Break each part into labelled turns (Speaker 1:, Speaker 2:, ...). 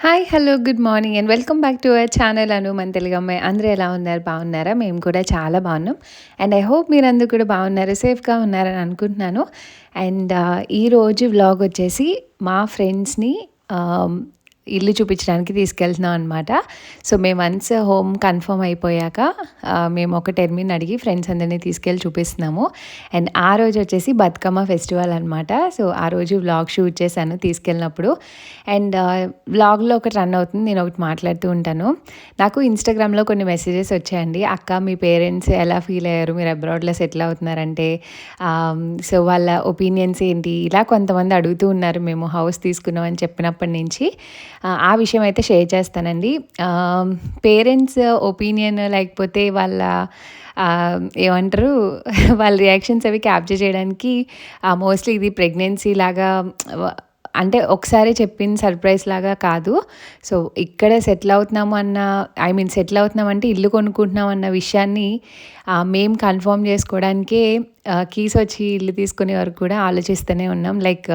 Speaker 1: Hi hello good morning and welcome back to our channel Anu మన తెలుగు అమ్మాయి. అందరూ ఎలా ఉన్నారు? బాగున్నారా? మేము కూడా చాలా బాగున్నాం. అండ్ ఐ హోప్ మీరందరూ కూడా బాగున్నారు, సేఫ్గా ఉన్నారని అనుకుంటున్నాను. అండ్ ఈరోజు వ్లాగ్ వచ్చేసి మా ఫ్రెండ్స్ని ఇల్లు చూపించడానికి తీసుకెళ్తున్నాం అనమాట. సో మేము వన్స్ హోమ్ కన్ఫర్మ్ అయిపోయాక మేము ఒక టెర్మిన్ అడిగి ఫ్రెండ్స్ అందరినీ తీసుకెళ్ళి చూపిస్తున్నాము. అండ్ ఆ రోజు వచ్చేసి బతుకమ్మ ఫెస్టివల్ అనమాట. సో ఆ రోజు వ్లాగ్ షూట్ చేశాను తీసుకెళ్ళినప్పుడు. అండ్ వ్లాగ్లో ఒకటి రన్ అవుతుంది, నేను ఒకటి మాట్లాడుతూ ఉంటాను. నాకు ఇన్స్టాగ్రామ్లో కొన్ని మెసేజెస్ వచ్చాయండి. అక్క మీ పేరెంట్స్ ఎలా ఫీల్ అయ్యారు మీరు అబ్రాడ్లో సెటిల్ అవుతున్నారంటే, సో వాళ్ళ ఒపీనియన్స్ ఏంటి, ఇలా కొంతమంది అడుగుతూ ఉన్నారు మేము హౌస్ తీసుకున్నామని చెప్పినప్పటి నుంచి. ఆ విషయం అయితే షేర్ చేస్తానండి. పేరెంట్స్ ఒపీనియన్ లేకపోతే వాళ్ళ ఏమంటారు వాళ్ళ రియాక్షన్స్ అవి క్యాప్చర్ చేయడానికి మోస్ట్లీ ఇది ప్రెగ్నెన్సీ లాగా అంటే ఒకసారి చెప్పిన సర్ప్రైజ్ లాగా కాదు. సో ఇక్కడ సెటిల్ అవుతున్నాము అన్న సెటిల్ అవుతున్నామంటే ఇల్లు కొనుక్కుంటున్నాం అన్న విషయాన్ని మేము కన్ఫర్మ్ చేసుకోవడానికే కీస్ వచ్చి ఇల్లు తీసుకునే వరకు కూడా ఆలోచిస్తూనే ఉన్నాం. లైక్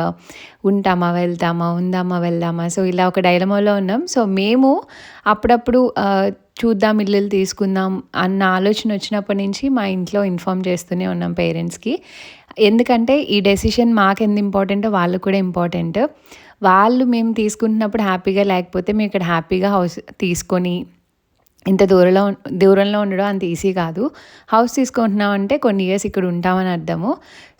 Speaker 1: ఉంటామా వెళ్తామా, ఉందామా వెళ్దామా, సో ఇలా ఒక డైలమాలో ఉన్నాం. సో మేము అప్పుడప్పుడు చూద్దాం ఇల్లులు తీసుకుందాం అన్న ఆలోచన వచ్చినప్పటి నుంచి మా ఇంట్లో ఇన్ఫామ్ చేస్తూనే ఉన్నాం పేరెంట్స్కి. ఎందుకంటే ఈ డెసిషన్ మాకెంత ఇంపార్టెంటో వాళ్ళు కూడా ఇంపార్టెంట్. వాళ్ళు మేము తీసుకుంటున్నప్పుడు హ్యాపీగా లేకపోతే మేము ఇక్కడ హ్యాపీగా హౌస్ తీసుకొని ఇంత దూరంలో ఉండడం అంత ఈజీ కాదు. హౌస్ తీసుకుంటున్నాం అంటే కొన్ని ఇయర్స్ ఇక్కడ ఉంటామని అర్థము.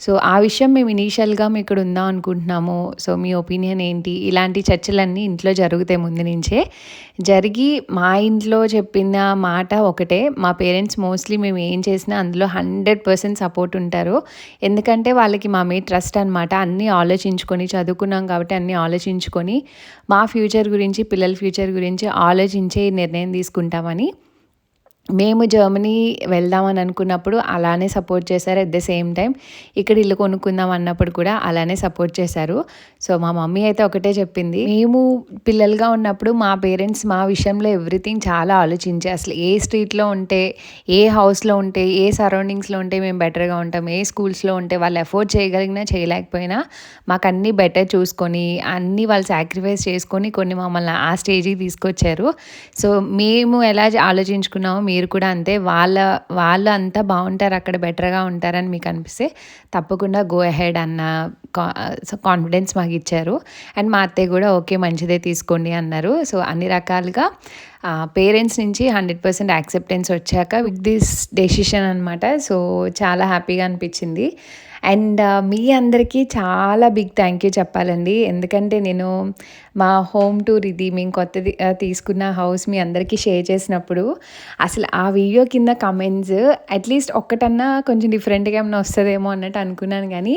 Speaker 1: సో ఆ విషయం మేము ఇనీషియల్గా మేము ఇక్కడ ఉందాం అనుకుంటున్నాము, సో మీ ఒపీనియన్ ఏంటి, ఇలాంటి చర్చలన్నీ ఇంట్లో జరుగుతాయి ముందు నుంచే. జరిగి మా ఇంట్లో చెప్పిన మాట ఒకటే, మా పేరెంట్స్ మోస్ట్లీ మేము ఏం చేసినా అందులో 100% సపోర్ట్ ఉంటారు. ఎందుకంటే వాళ్ళకి మా మీద ట్రస్ట్ అనమాట. అన్నీ ఆలోచించుకొని చదువుకున్నాం కాబట్టి అన్నీ ఆలోచించుకొని మా ఫ్యూచర్ గురించి పిల్లల ఫ్యూచర్ గురించి ఆలోచించే నిర్ణయం తీసుకుంటామని. మేము జర్మనీ వెళ్దామని అనుకున్నప్పుడు అలానే సపోర్ట్ చేశారు. అట్ ద సేమ్ టైం ఇక్కడ ఇల్లు కొనుక్కుందాం అన్నప్పుడు కూడా అలానే సపోర్ట్ చేశారు. సో మా మమ్మీ అయితే ఒకటే చెప్పింది, మేము పిల్లలుగా ఉన్నప్పుడు మా పేరెంట్స్ మా విషయంలో ఎవ్రీథింగ్ చాలా ఆలోచించి అసలు ఏ స్ట్రీట్లో ఉంటే, ఏ హౌస్లో ఉంటే, ఏ సరౌండింగ్స్లో ఉంటే మేము బెటర్గా ఉంటాం, ఏ స్కూల్స్లో ఉంటే వాళ్ళు అఫోర్డ్ చేయగలిగినా చేయలేకపోయినా మాకు అన్నీ బెటర్ చూసుకొని అన్నీ వాళ్ళు సాక్రిఫైస్ చేసుకొని కొన్ని మమ్మల్ని ఆ స్టేజ్కి తీసుకొచ్చారు. సో మేము ఎలా ఆలోచించుకున్నామో మీరు కూడా అంతే. వాళ్ళు అంతా బాగుంటారు అక్కడ, బెటర్గా ఉంటారని మీకు అనిపిస్తే తప్పకుండా గో అహెడ్ అన్న కాన్ఫిడెన్స్ మాకు ఇచ్చారు. అండ్ మా అత్తయ్య కూడా ఓకే మంచిదే తీసుకోండి అన్నారు. సో అన్ని రకాలుగా పేరెంట్స్ నుంచి 100% యాక్సెప్టెన్స్ వచ్చాక విత్ దిస్ డెసిషన్ అనమాట. సో చాలా హ్యాపీగా అనిపించింది. అండ్ మీ అందరికీ చాలా బిగ్ థ్యాంక్ యూ చెప్పాలండి. ఎందుకంటే నేను మా హోమ్ టూర్ ఇది మేము కొత్తది తీసుకున్న హౌస్ మీ అందరికీ షేర్ చేసినప్పుడు అసలు ఆ వీడియో కింద కమెంట్స్ అట్లీస్ట్ ఒక్కటన్నా కొంచెం డిఫరెంట్గా ఏమైనా వస్తుందేమో అన్నట్టు అనుకున్నాను, కానీ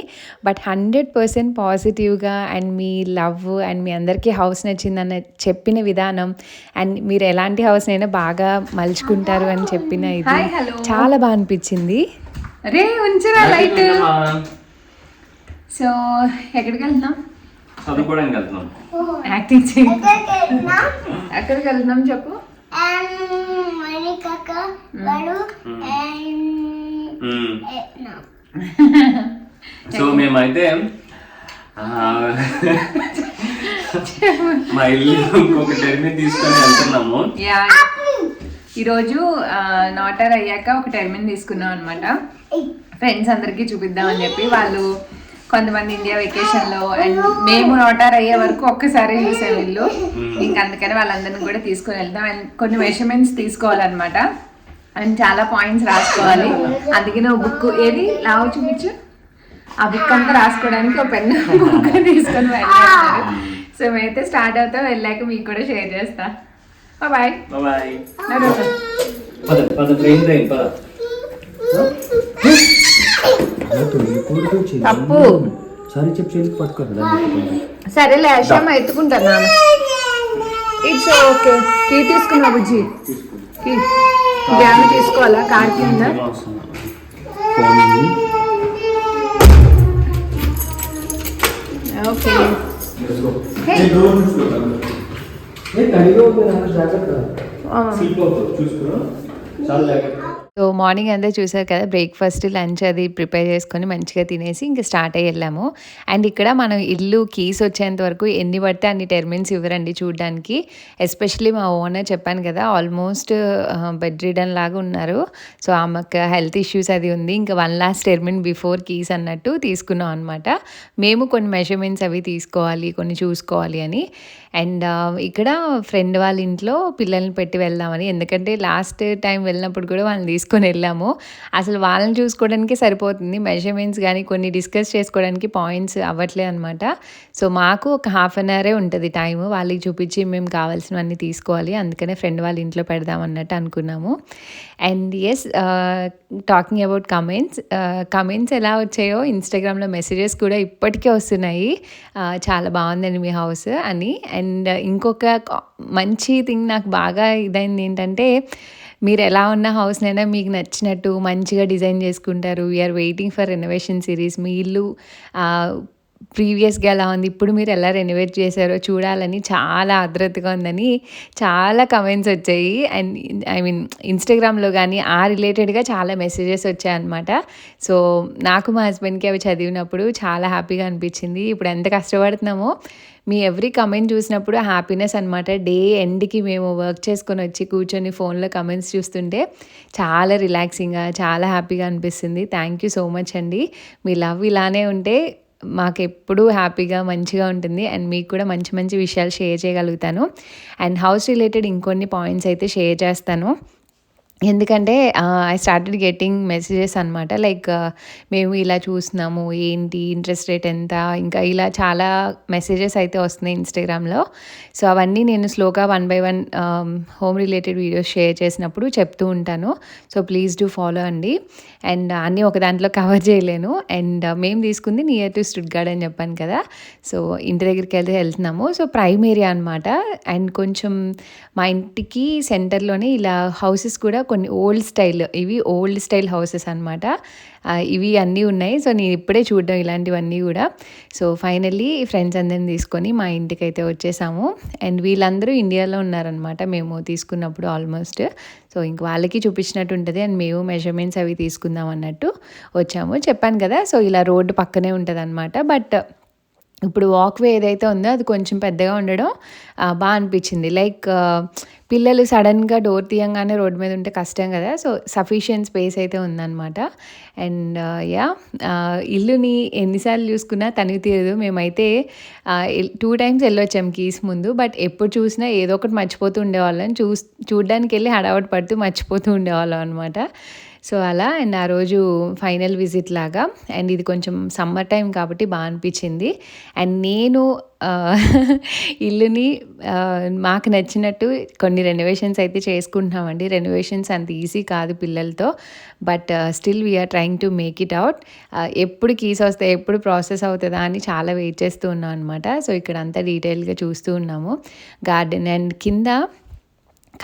Speaker 1: బట్ 100% పాజిటివ్గా అండ్ మీ లవ్ అండ్ మీ అందరికీ హౌస్ నచ్చిందన్న చెప్పిన విధానం అండ్ మీరు ఎలాంటి హౌస్నైనా బాగా మలుచుకుంటారు అని చెప్పిన ఇది చాలా బాగా అనిపించింది.
Speaker 2: అరే ఉంచరా లైట్. సో ఎక్కడికి వెళ్తున్నాం?
Speaker 3: చదువుకోవడానికి వెళ్తున్నాం.
Speaker 2: యాక్టింగ్ చేయి. ఎక్కడికి వెళ్తున్నాం చెప్పు.
Speaker 3: సో మేమైతే మా ఇల్లు ఇంకొక టెర్మిన్ తీసుకొని వెళ్తున్నాము.
Speaker 2: ఈరోజు నాటర్ అయ్యాక ఒక టెర్మిన్ తీసుకున్నాం అనమాట. ఫ్రెండ్స్ అందరికీ చూపిద్దామని చెప్పి వాళ్ళు కొంతమంది ఇండియా వెకేషన్లో అండ్ మేము నాటర్ అయ్యే వరకు ఒక్కసారి చూసాం ఇల్లు. ఇంక అందుకని వాళ్ళందరినీ కూడా తీసుకొని వెళ్తాం. అండ్ కొన్ని మెజర్మెంట్స్ తీసుకోవాలన్నమాట అండ్ చాలా పాయింట్స్ రాసుకోవాలి. అందుకే నువ్వు బుక్ ఏది లావు చూపించు, ఆ బుక్ అంతా రాసుకోవడానికి ఒక పెన్ను బుక్ తీసుకొని వెళ్ళారు. సో మేమైతే స్టార్ట్ అవుతా, వెళ్ళాక మీకు కూడా షేర్ చేస్తా. Bye
Speaker 3: bye.
Speaker 2: తప్పు సరేలే అశ్రమ ఎత్తుకుంటాను. It's okay. కీ తీసుకున్నా బుజ్జి, గ్యామ్ తీసుకోవాలా? కార్ కింద ఓకే.
Speaker 3: చూసుకున్నా చాలా జాగ్రత్త.
Speaker 1: సో మార్నింగ్ అంతా చూసారు కదా, బ్రేక్ఫాస్ట్ లంచ్ అది ప్రిపేర్ చేసుకొని మంచిగా తినేసి ఇంకా స్టార్ట్ అయ్యి వెళ్ళాము. అండ్ ఇక్కడ మనం ఇల్లు కీస్ వచ్చేంత వరకు ఎన్ని పడితే అన్ని టెర్మిన్స్ ఇవ్వరండి చూడడానికి. ఎస్పెషలీ మా ఓనర్ చెప్పాను కదా, ఆల్మోస్ట్ బెడ్ రిడన్ లాగా ఉన్నారు. సో ఆమెకు హెల్త్ ఇష్యూస్ అది ఉంది. ఇంకా 1 లాస్ట్ టెర్మిన్ బిఫోర్ కీస్ అన్నట్టు తీసుకున్నాం అనమాట. మేము కొన్ని మెజర్మెంట్స్ అవి తీసుకోవాలి, కొన్ని చూసుకోవాలి అని. అండ్ ఇక్కడ ఫ్రెండ్ వాళ్ళ ఇంట్లో పిల్లల్ని పెట్టి వెళ్దామని, ఎందుకంటే లాస్ట్ టైం వెళ్ళినప్పుడు కూడా వాళ్ళని తీసుకొని వెళ్ళాము. అసలు వాళ్ళని చూసుకోవడానికి సరిపోతుంది, మెజర్మెంట్స్ కానీ కొన్ని డిస్కస్ చేసుకోవడానికి పాయింట్స్ అవ్వట్లే అనమాట. సో మాకు ఒక హాఫ్ అన్ అవరే ఉంటుంది టైం, వాళ్ళకి చూపించి మేము కావాల్సినవన్నీ తీసుకోవాలి. అందుకనే ఫ్రెండ్ వాళ్ళ ఇంట్లో పెడదాం అన్నట్టు అనుకున్నాము. And yes, talking about comments ఎలా వచ్చాయో ఇన్స్టాగ్రామ్లో మెసేజెస్ కూడా ఇప్పటికే వస్తున్నాయి, చాలా బాగుందండి మీ హౌస్ అని. అండ్ ఇంకొక మంచి థింగ్ నాకు బాగా ఇదైంది ఏంటంటే, మీరు ఎలా ఉన్న హౌస్నైనా మీకు నచ్చినట్టు మంచిగా డిజైన్ చేసుకుంటారు. We're waiting for renovation series. మీ ఇల్లు ప్రీవియస్గా ఎలా ఉంది, ఇప్పుడు మీరు ఎలా రెనోవేట్ చేశారో చూడాలని చాలా ఆతృతగా ఉందని చాలా కమెంట్స్ వచ్చాయి. అండ్ ఐ మీన్ ఇన్స్టాగ్రామ్లో కానీ ఆ రిలేటెడ్గా చాలా మెసేజెస్ వచ్చాయన్నమాట. సో నాకు మా హస్బెండ్కి అవి చదివినప్పుడు చాలా హ్యాపీగా అనిపించింది. ఇప్పుడు ఎంత కష్టపడుతున్నామో మీ ఎవ్రీ కమెంట్ చూసినప్పుడు హ్యాపీనెస్ అనమాట. డే ఎండ్కి మేము వర్క్ చేసుకొని వచ్చి కూర్చొని ఫోన్లో కమెంట్స్ చూస్తుంటే చాలా రిలాక్సింగ్గా, చాలా హ్యాపీగా అనిపిస్తుంది. థ్యాంక్ యూ సో మచ్ అండి. మీ లవ్ ఇలానే ఉంటే మాకు ఎప్పుడూ హ్యాపీగా మంచిగా ఉంటుంది. అండ్ మీకు కూడా మంచి మంచి విషయాలు షేర్ చేయగలుగుతాను. అండ్ హౌస్ రిలేటెడ్ ఇంకొన్ని పాయింట్స్ అయితే షేర్ చేస్తాను. ఎందుకంటే ఐ స్టార్టెడ్ గెట్టింగ్ మెసేజెస్ అనమాట. లైక్ మేము ఇలా చూస్తున్నాము, ఏంటి ఇంట్రెస్ట్ రేట్ ఎంత, ఇంకా ఇలా చాలా మెసేజెస్ అయితే వస్తున్నాయి ఇన్స్టాగ్రామ్లో. సో అవన్నీ నేను స్లోగా 1 by 1 home related videos share చేసినప్పుడు చెప్తూ ఉంటాను. సో ప్లీజ్ డూ ఫాలో అండి. అండ్ అన్నీ ఒక దాంట్లో కవర్ చేయలేను. అండ్ మేము తీసుకుంది నియర్ టు స్టుట్గార్ట్ అని చెప్పాను కదా, సో ఇంటి దగ్గరికి వెళ్తున్నాము. సో ప్రైమ్ ఏరియా అనమాట. అండ్ కొంచెం మా ఇంటికి సెంటర్లోనే ఇలా హౌసెస్ కూడా కొన్ని ఓల్డ్ స్టైల్ హౌసెస్ అనమాట. ఇవి అన్నీ ఉన్నాయి. సో నేను ఇప్పుడే చూడడం ఇలాంటివన్నీ కూడా. సో ఫైనల్లీ ఫ్రెండ్స్ అందరిని తీసుకొని మా ఇంటికి అయితే వచ్చేసాము. అండ్ వీళ్ళందరూ ఇండియాలో ఉన్నారనమాట మేము తీసుకున్నప్పుడు ఆల్మోస్ట్. సో ఇంక వాళ్ళకి చూపించినట్టు ఉంటుంది. అండ్ మేము మెజర్మెంట్స్ అవి తీసుకుందాం అన్నట్టు వచ్చాము. చెప్పాను కదా, సో ఇలా రోడ్డు పక్కనే ఉంటుంది అనమాట. బట్ ఇప్పుడు వాక్వే ఏదైతే ఉందో అది కొంచెం పెద్దగా ఉండడం బాగా అనిపించింది. లైక్ పిల్లలు సడన్గా డోర్ తీయంగానే రోడ్డు మీద ఉంటే కష్టం కదా. సో సఫిషియెంట్ స్పేస్ అయితే ఉందన్నమాట. అండ్ ఇల్లుని ఎన్నిసార్లు చూసుకున్నా తనివి తీరదు. మేమైతే 2 times వెళ్ళొచ్చాం కీస్ ముందు. బట్ ఎప్పుడు చూసినా ఏదో ఒకటి మర్చిపోతూ ఉండేవాళ్ళం. చూడ్డానికి వెళ్ళి హడావడి పడుతూ మర్చిపోతూ ఉండేవాళ్ళం అనమాట. సో అలా. అండ్ ఆ రోజు ఫైనల్ విజిట్ లాగా. అండ్ ఇది కొంచెం సమ్మర్ టైం కాబట్టి బాగా అనిపించింది. అండ్ నేను ఇల్లుని మాకు నచ్చినట్టు కొన్ని రెనోవేషన్స్ అయితే చేసుకుంటున్నామండి. రెనోవేషన్స్ అంత ఈజీ కాదు పిల్లలతో. But still we're trying to make it out. ఎప్పుడు కీస్ వస్తాయి, ఎప్పుడు ప్రాసెస్ అవుతుందా అని చాలా వెయిట్ చేస్తూ ఉన్నాం అనమాట. సో ఇక్కడ అంతా డీటెయిల్గా చూస్తూ ఉన్నాము. గార్డెన్ అండ్ కింద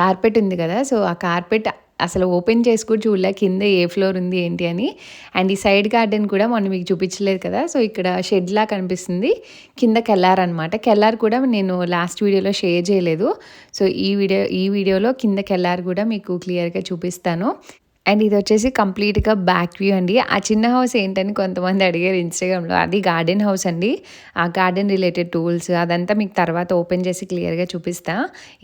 Speaker 1: కార్పెట్ ఉంది కదా, సో ఆ కార్పెట్ అసలు ఓపెన్ చేసి కూడా చూడలే కింద ఏ ఫ్లోర్ ఉంది ఏంటి అని. అండ్ ఈ సైడ్ గార్డెన్ కూడా మొన్న మీకు చూపించలేదు కదా, సో ఇక్కడ షెడ్లా కనిపిస్తుంది. కింద కెల్లార్ అనమాట. కెల్లార్ కూడా నేను లాస్ట్ వీడియోలో షేర్ చేయలేదు. సో ఈ వీడియోలో కింద కెల్లార్ కూడా మీకు క్లియర్గా చూపిస్తాను. అండ్ ఇది వచ్చేసి కంప్లీట్గా బ్యాక్ వ్యూ అండి. ఆ చిన్న హౌస్ ఏంటని కొంతమంది అడిగారు ఇన్స్టాగ్రామ్లో. అది గార్డెన్ హౌస్ అండి. ఆ గార్డెన్ రిలేటెడ్ టూల్స్ అదంతా మీకు తర్వాత ఓపెన్ చేసి క్లియర్గా చూపిస్తా.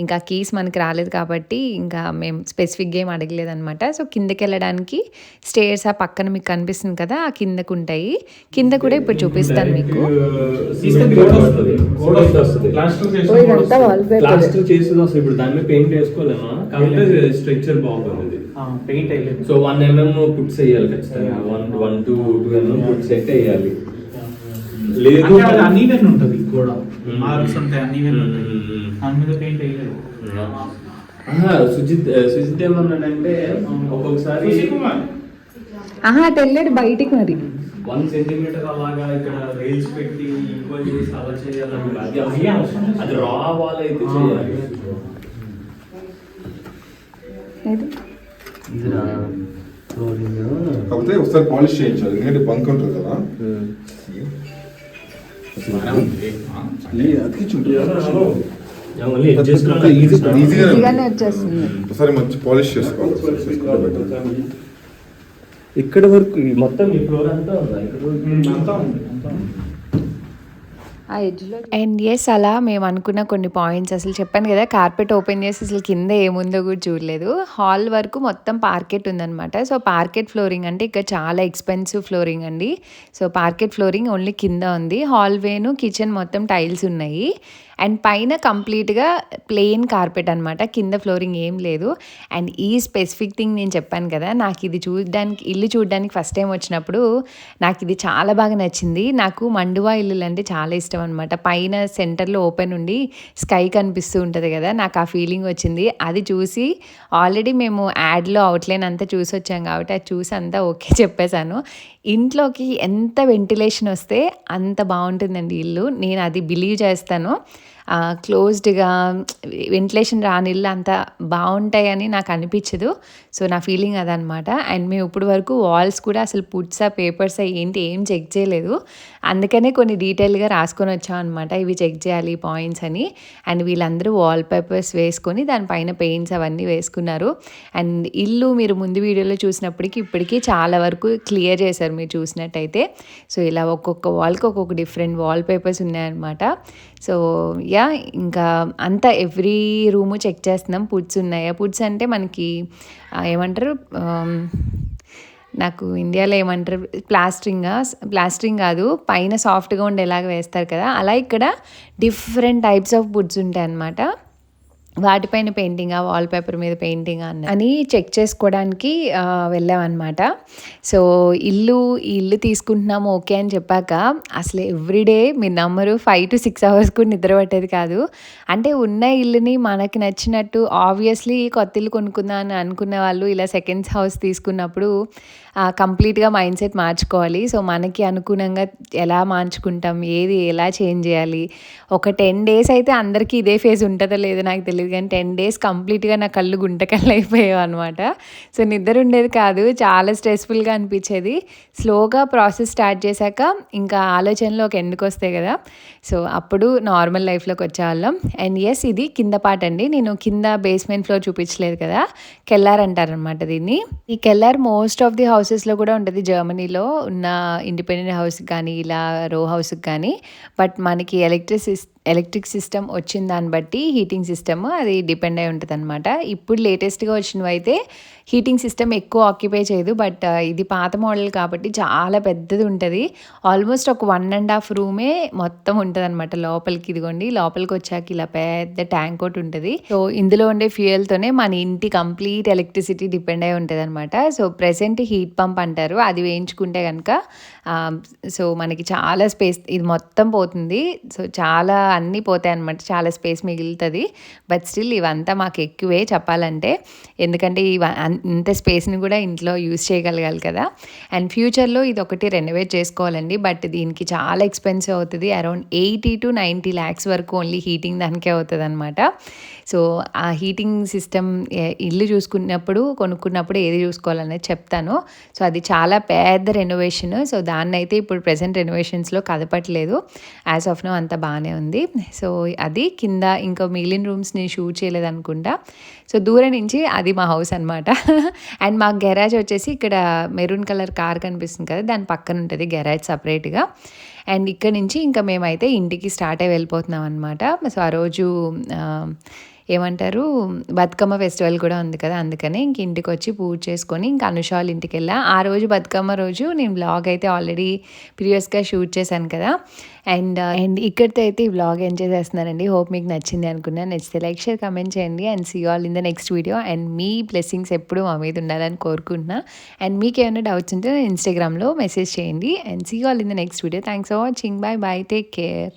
Speaker 1: ఇంకా కీస్ మనకి రాలేదు కాబట్టి ఇంకా మేము స్పెసిఫిక్గా ఏం అడగలేదన్నమాట. సో కిందకి వెళ్ళడానికి స్టేర్స్ ఆ పక్కన మీకు కనిపిస్తుంది కదా, ఆ కిందకు ఉంటాయి. కింద కూడా ఇప్పుడు చూపిస్తాను మీకు.
Speaker 3: ఇప్పుడు దాని మీద పెయింట్ వేసుకోలేమా? స్ట్రక్చర్ బాగుంది.
Speaker 4: పెయింట్
Speaker 3: సో 1 mm పుట్స్ వేయాలి ఖచ్చితంగా. 1 to 2 mm పుట్స్ అయితే వేయాలి. లేదు
Speaker 4: అన్ఈవెన్ ఉంటుంది కూడా, మార్క్స్ ఉంటాయి, అన్ఈవెన్ ఉంటాయి. దాని మీద పెయింట్ వేయలేదు.
Speaker 3: సుజిత్ ఏమన్నాడంటే ఒక్కొక్కసారి
Speaker 1: తెల్లడు బయటికి మరి
Speaker 3: 1 centimeter అలాగా ఇక్కడ రైల్స్ పెట్టి ఈక్వల్ చేసి అలా చేయాలి. అది రా వాల్ అయితే చేయాలి.
Speaker 5: కాకపోతే ఒకసారి పాలిష్ చేయించాలి, ఎందుకంటే బంక్ ఉంటుంది కదా.
Speaker 3: ఓన్లీ అడ్జస్ట్
Speaker 1: ఈజీగానే వచ్చేస్తుంది.
Speaker 5: ఒకసారి మంచి పాలిష్ చేసుకోవాలి.
Speaker 3: ఇక్కడ వరకు మొత్తం ఈ ఫ్లోర్ అంతా ఉందా ఇక్కడ
Speaker 4: అంతా ఉంది, అంతా ఉంది.
Speaker 1: ఆ ఎడ్జ్లో. అండ్ ఎస్, అలా మేము అనుకున్న కొన్ని పాయింట్స్ అసలు చెప్పాను కదా, కార్పెట్ ఓపెన్ చేసి అసలు కింద ఏముందో కూడా చూడలేదు. హాల్ వరకు మొత్తం పార్కెట్ ఉందన్నమాట. సో పార్కెట్ ఫ్లోరింగ్ అంటే ఇక్కడ చాలా ఎక్స్పెన్సివ్ ఫ్లోరింగ్ అండి. సో పార్కెట్ ఫ్లోరింగ్ ఓన్లీ కింద ఉంది. హాల్వేను కిచెన్ మొత్తం టైల్స్ ఉన్నాయి. అండ్ పైన కంప్లీట్గా ప్లెయిన్ కార్పెట్ అనమాట, కింద ఫ్లోరింగ్ ఏం లేదు. అండ్ ఈ స్పెసిఫిక్ థింగ్ నేను చెప్పాను కదా, నాకు ఇది ఇల్లు చూడడానికి ఫస్ట్ టైం వచ్చినప్పుడు నాకు ఇది చాలా బాగా నచ్చింది. నాకు మండువా ఇల్లులు అంటే చాలా ఇష్టం అనమాట. పైన సెంటర్లో ఓపెన్ ఉండి స్కై కనిపిస్తూ ఉంటుంది కదా, నాకు ఆ ఫీలింగ్ వచ్చింది. అది చూసి ఆల్రెడీ మేము యాడ్లో అవుట్లైన్ అంతా చూసి వచ్చాం కాబట్టి అది చూసి అంతా ఓకే చెప్పేశాను. ఇంట్లోకి ఎంత వెంటిలేషన్ వస్తే అంత బాగుంటుందండి ఇల్లు. నేను అది బిలీవ్ చేస్తాను. క్లోజ్డ్గా వెంటిలేషన్ రాని ఇల్లు అంత బాగుంటాయని నాకు అనిపించదు. సో నా ఫీలింగ్ అదనమాట. అండ్ మేము ఇప్పుడు వరకు వాల్స్ కూడా అసలు పుట్సా పేపర్సా ఏంటి ఏం చెక్ చేయలేదు. అందుకనే కొన్ని డీటెయిల్గా రాసుకొని వచ్చాం అనమాట, ఇవి చెక్ చేయాలి పాయింట్స్ అని. అండ్ వీళ్ళందరూ వాల్ పేపర్స్ వేసుకొని దానిపైన పెయింట్స్ అవన్నీ వేసుకున్నారు. అండ్ ఇల్లు మీరు ముందు వీడియోలో చూసినప్పటికీ ఇప్పటికీ చాలా వరకు క్లియర్ చేశారు మీరు చూసినట్టయితే. సో ఇలా ఒక్కొక్క వాల్కి ఒక్కొక్క డిఫరెంట్ వాల్ పేపర్స్ ఉన్నాయన్నమాట. సో యా, ఇంకా అంతా ఎవ్రీ రూము చెక్ చేస్తున్నాం పుట్స్ ఉన్నాయా. పుట్స్ అంటే మనకి ఏమంటారు, నాకు ఇండియాలో ఏమంటారు, ప్లాస్టరింగ్ కాదు, పైన సాఫ్ట్గా ఉండేలాగా వేస్తారు కదా, అలా ఇక్కడ డిఫరెంట్ టైప్స్ ఆఫ్ పుట్స్ ఉంటాయి అన్నమాట. వాటిపైన పెయింటింగా, వాల్ పేపర్ మీద పెయింటింగా అని చెక్ చేసుకోవడానికి వెళ్ళామన్నమాట. సో ఈ ఇల్లు తీసుకుంటున్నాము ఓకే అని చెప్పాక అసలు ఎవ్రీడే మీరు నమ్మరు 5 to 6 hours కూడా నిద్ర పట్టేది కాదు. అంటే ఉన్న ఇల్లుని మనకి నచ్చినట్టు, ఆబ్వియస్లీ కొత్త ఇల్లు కొనుక్కుందాం అని అనుకున్న వాళ్ళు ఇలా సెకండ్ హౌస్ తీసుకున్నప్పుడు కంప్లీట్గా మైండ్ సెట్ మార్చుకోవాలి. సో మనకి అనుగుణంగా ఎలా మార్చుకుంటాం, ఏది ఎలా చేంజ్ చేయాలి. ఒక 10 days అయితే అందరికీ ఇదే ఫేజ్ ఉంటుందో లేదో నాకు తెలియదు, కానీ 10 days కంప్లీట్గా నా కళ్ళు గుంటకళ్ళు అయిపోయావు అనమాట. సో నిద్ర ఉండేది కాదు, చాలా స్ట్రెస్ఫుల్గా అనిపించేది. స్లోగా ప్రాసెస్ స్టార్ట్ చేశాక ఇంకా ఆలోచనలు ఒక ఎండుకు వస్తాయి కదా, సో అప్పుడు నార్మల్ లైఫ్లోకి వచ్చేవాళ్ళం. అండ్ ఎస్, ఇది కింద పార్ట్ అండి. నేను కింద బేస్మెంట్ ఫ్లోర్ చూపించలేదు కదా, కెల్లార్ అంటారనమాట దీన్ని. ఈ కెల్లార్ మోస్ట్ ఆఫ్ ది హౌసెస్లో కూడా ఉంటుంది, జర్మనీలో ఉన్న ఇండిపెండెంట్ హౌస్కి కానీ ఇలా రో హౌస్కి కానీ. బట్ మనకి ఎలక్ట్రిక్ సిస్టమ్ వచ్చిన దాన్ని బట్టి హీటింగ్ సిస్టమ్ అది డిపెండ్ అయి ఉంటుంది అనమాట. ఇప్పుడు లేటెస్ట్గా వచ్చినవి అయితే హీటింగ్ సిస్టమ్ ఎక్కువ ఆక్యుపై చేయదు, బట్ ఇది పాత మోడల్ కాబట్టి చాలా పెద్దది ఉంటుంది. ఆల్మోస్ట్ ఒక 1.5 రూమే మొత్తం ఉంటుంది అనమాట లోపలికి. ఇదిగోండి, లోపలికి వచ్చాక ఇలా పెద్ద ట్యాంక్ ఒకటి ఉంటుంది. సో ఇందులో ఉండే ఫ్యూయల్తోనే మన ఇంటి కంప్లీట్ ఎలక్ట్రిసిటీ డిపెండ్ అయి ఉంటుంది అనమాట. సో ప్రెసెంట్ హీట్ పంప్ అంటారు, అది వేయించుకుంటే కనుక సో మనకి చాలా స్పేస్, ఇది మొత్తం పోతుంది. సో చాలా అన్నీ పోతాయి అనమాట, చాలా స్పేస్ మిగులుతుంది. బట్ స్టిల్ ఇవంతా మాకు ఎక్కువే చెప్పాలంటే, ఎందుకంటే ఇంత స్పేస్ని కూడా ఇంట్లో యూజ్ చేయగలగాలి కదా. అండ్ ఫ్యూచర్లో ఇది ఒకటి రెనోవేట్ చేసుకోవాలండి, బట్ దీనికి చాలా ఎక్స్పెన్సివ్ అవుతుంది. అరౌండ్ 80 to 90 lakhs వరకు ఓన్లీ హీటింగ్ దానికే అవుతుంది అనమాట. సో ఆ హీటింగ్ సిస్టమ్ ఇల్లు కొనుక్కున్నప్పుడు ఏది చూసుకోవాలనేది చెప్తాను. సో అది చాలా పెద్ద రెనోవేషన్. సో దాన్ని అయితే ఇప్పుడు ప్రెసెంట్ రెనోవేషన్స్లో కదపట్లేదు. యాజ్ ఆఫ్ నో అంతా బాగానే ఉంది. సో అది కింద ఇంకా మిగిలిన రూమ్స్ నేను షూట్ చేయలేదు అనుకుంటా. సో దూరం నుంచి అది మా హౌస్ అనమాట. అండ్ మా గెరాజ్ వచ్చేసి ఇక్కడ మెరూన్ కలర్ కార్ కనిపిస్తుంది కదా, దాని పక్కన ఉంటుంది గెరాజ్ సపరేట్గా. అండ్ ఇక్కడ నుంచి ఇంకా మేమైతే ఇంటికి స్టార్ట్ అయ్యి వెళ్ళిపోతున్నాం అనమాట. సో ఆ రోజు ఏమంటారు, బతుకమ్మ ఫెస్టివల్ కూడా ఉంది కదా, అందుకని ఇంక ఇంటికి వచ్చి పూజ చేసుకొని ఇంకా అనుష వాళ్ళ ఇంటికి వెళ్ళా. ఆ రోజు బతుకమ్మ రోజు నేను వ్లాగ్ అయితే ఆల్రెడీ ప్రీవియస్గా షూట్ చేశాను కదా. అండ్ ఇక్కడితో అయితే ఈ వ్లాగ్ ఎంజాయ్ చేస్తున్నానండి. హోప్ మీకు నచ్చింది అనుకున్నాను. నచ్చితే లైక్, షేర్, కమెంట్ చేయండి. And see all in the next video. And మీ బ్లెస్సింగ్స్ ఎప్పుడు మా మీద ఉండాలని కోరుకుంటున్నా. అండ్ మీకు ఏమైనా డౌట్స్ ఉంటే ఇన్స్టాగ్రామ్లో మెసేజ్ చేయండి. And see all in the next video. Thanks for watching. Bye bye, take care.